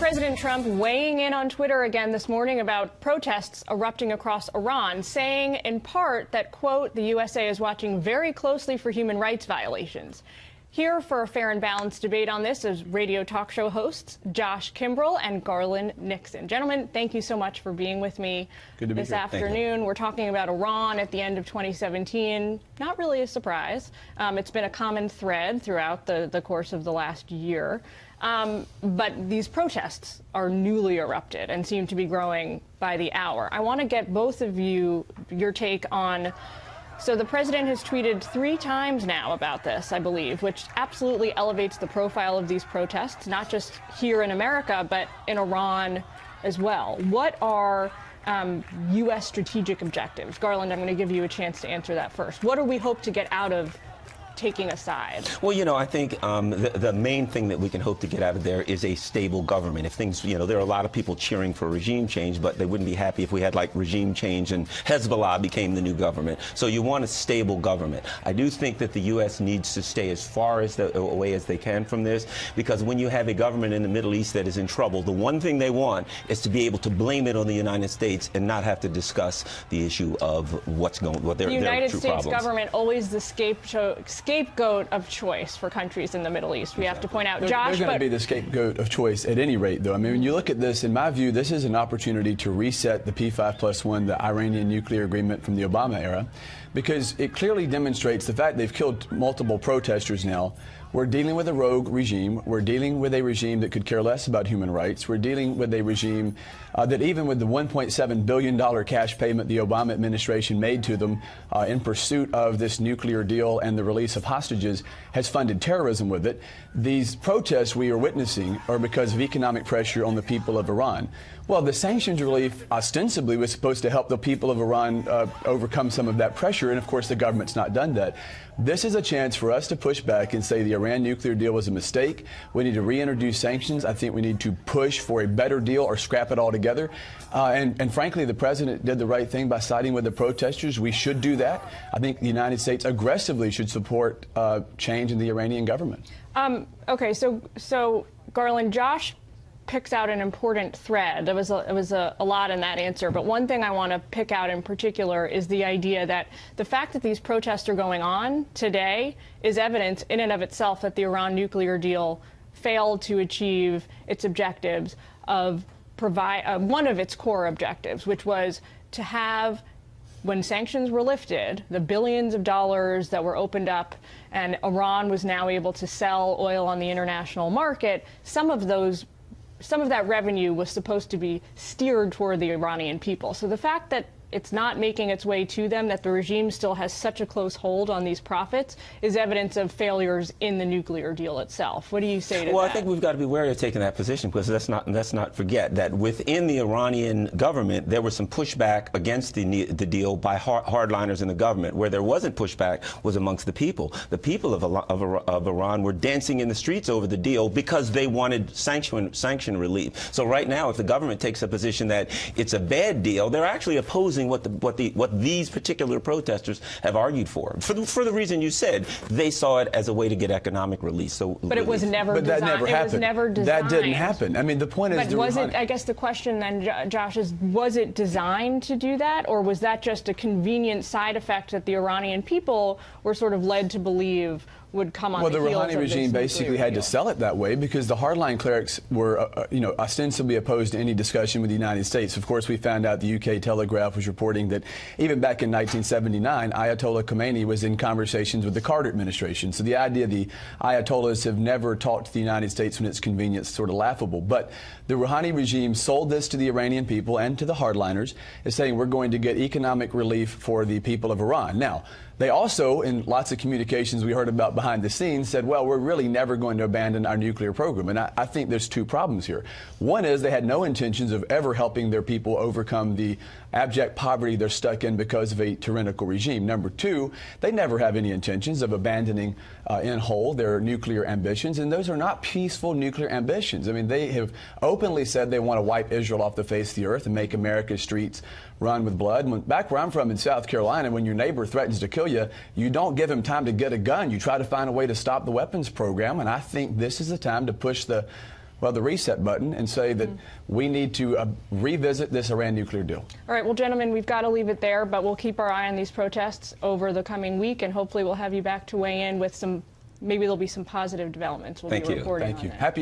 President Trump weighing in on Twitter again this morning about protests erupting across Iran, saying in part that, quote, the USA is watching very closely for human rights violations. Here for a fair and balanced debate on this is radio talk show hosts Josh Kimbrell and Garland Nixon. Gentlemen, thank you so much for being with me this afternoon. We're talking about Iran at the end of 2017. Not really a surprise. It's been a common thread throughout the course of the last year. But these protests are newly erupted and seem to be growing by the hour. I want to get both of you your take on. So the president has tweeted 3 times now about this, I believe, which absolutely elevates the profile of these protests, not just here in America, but in Iran as well. What are U.S. strategic objectives? Garland, I'm going to give you a chance to answer that first. What do we hope to get out of taking a side? Well, you know, I think the main thing that we can hope to get out of there is a stable government. If things, you know, there are a lot of people cheering for regime change, but they wouldn't be happy if we had like regime change and Hezbollah became the new government. So you want a stable government. I do think that the U.S. needs to stay as far away as they can from this, because when you have a government in the Middle East that is in trouble, the one thing they want is to be able to blame it on the United States and not have to discuss the issue of what their true problems. The United States government always the scapegoat of choice for countries in the Middle East. We have to point out, Josh. They're going to be the scapegoat of choice at any rate, though. I mean, when you look at this, in my view, this is an opportunity to reset the P5+1, the Iranian nuclear agreement from the Obama era, because it clearly demonstrates the fact they've killed multiple protesters now. We're dealing with a rogue regime. We're dealing with a regime that could care less about human rights. We're dealing with a regime that even with the $1.7 billion cash payment the Obama administration made to them in pursuit of this nuclear deal and the release of hostages, has funded terrorism with it. These protests we are witnessing are because of economic pressure on the people of Iran. Well, the sanctions relief ostensibly was supposed to help the people of Iran overcome some of that pressure, and of course the government's not done that. This is a chance for us to push back and say the Iran nuclear deal was a mistake. We need to reintroduce sanctions. I think we need to push for a better deal or scrap it all together. And frankly, the president did the right thing by siding with the protesters. We should do that. I think the United States aggressively should support change in the Iranian government. Okay, so Garland, Josh picks out an important thread. There was a lot in that answer, but one thing I want to pick out in particular is the idea that the fact that these protests are going on today is evidence in and of itself that the Iran nuclear deal failed to achieve its objectives of one of its core objectives, which was to have, when sanctions were lifted, the billions of dollars that were opened up and Iran was now able to sell oil on the international market, some of that revenue was supposed to be steered toward the Iranian people. So the fact that it's not making its way to them, that the regime still has such a close hold on these profits, is evidence of failures in the nuclear deal itself. What do you say to that? Well, I think we've got to be wary of taking that position, because let's not forget that within the Iranian government, there was some pushback against the deal by hardliners in the government. Where there wasn't pushback was amongst the people. The people of Iran were dancing in the streets over the deal because they wanted sanction relief. So right now, if the government takes a position that it's a bad deal, they're actually opposing what these particular protesters have argued for the reason you said. They saw it as a way to get economic relief. But it was never designed. That never happened. It was never designed. That didn't happen. I mean, the point is, but was it? I guess the question then, Josh, is: was it designed to do that, or was that just a convenient side effect that the Iranian people were sort of led to believe would come on the heels of this? Well, the Rouhani regime basically had to sell it that way because the hardline clerics were, ostensibly opposed to any discussion with the United States. Of course, we found out the UK Telegraph was reporting that even back in 1979, Ayatollah Khomeini was in conversations with the Carter administration. So the idea the Ayatollahs have never talked to the United States when it's convenient is sort of laughable. But the Rouhani regime sold this to the Iranian people and to the hardliners, as saying we're going to get economic relief for the people of Iran. Now, they also, in lots of communications we heard about behind the scenes, said, well, we're really never going to abandon our nuclear program. And I think there's 2 problems here. One is they had no intentions of ever helping their people overcome the abject poverty they're stuck in because of a tyrannical regime. Number 2, they never have any intentions of abandoning in whole their nuclear ambitions. And those are not peaceful nuclear ambitions. I mean, they have openly said they want to wipe Israel off the face of the earth and make America's streets run with blood. Back where I'm from in South Carolina, when your neighbor threatens to kill you, you don't give him time to get a gun. You try to find a way to stop the weapons program. And I think this is the time to push the well, the reset button and say that we need to revisit this Iran nuclear deal. All right, well, gentlemen, we've got to leave it there, but we'll keep our eye on these protests over the coming week, and hopefully we'll have you back to weigh in with maybe there'll be some positive developments. We'll Thank be you. reporting Thank on you. that. Happy